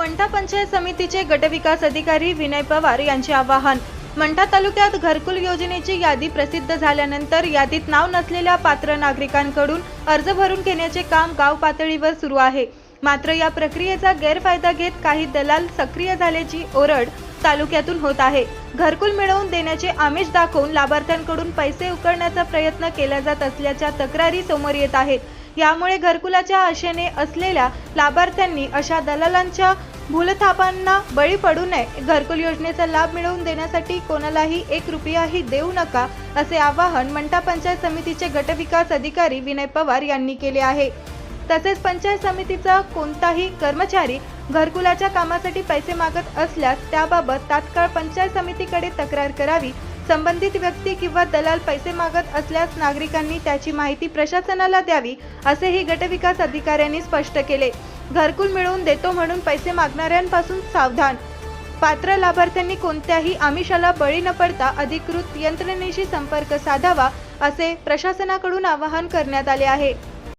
मंठा पंचायत समितीचे गटविकास अधिकारी विनय पवार यांचे आवाहन। मंठा तालुक्यात घरकुल योजनेची यादी प्रसिद्ध झाल्यानंतर यादीत नाव नसलेल्या पात्र नागरिकांकडून अर्ज भरून घेण्याचे काम गाव पातळीवर सुरू आहे। मात्र या प्रक्रियेचा गैरफायदा घेत काही दलाल सक्रिय झाल्याची ओरड तालुक्यातून होत आहे। घरकुल मिळवून देण्याचे आमिष दाखवून लाभार्थ्यांकडून पैसे उकळण्याचा प्रयत्न केला जात असल्याच्या तक्रारी समोर येत आहेत। यामुळे घरकुलाच्या आशेने असलेल्या लाभार्थ्यांनी अशा दलालांच्या भूलथापांना बळी पडू नये। घरकुल योजनेचा लाभ मिळवून देण्यासाठी कोणालाही 1 रुपयाही देऊ नका, असे आवाहन मंठा पंचायत समितीचे गटविकास अधिकारी विनय पवार यांनी केले आहे। तसेच पंचायत समितीचा कोणताही कर्मचारी घरकुलाच्या कामासाठी पैसे मागत असल्यास त्याबाबत तात्काळ पंचायत समितीकडे तक्रार करावी। संबंधित व्यक्ती किंवा दलाल पैसे मागत असल्यास नागरिकांनी त्याची माहिती प्रशासनाला द्यावी, असेही गटविकास अधिकाऱ्यांनी स्पष्ट केले। घरकुल मिळवून देतो म्हणून पैसे मागणाऱ्यांपासून सावधान। पात्र लाभार्थ्यांनी कोणत्याही आमिषाला बळी न पडता अधिकृत यंत्रणेशी संपर्क साधावा, असे प्रशासनाकडून आवाहन करण्यात आले आहे।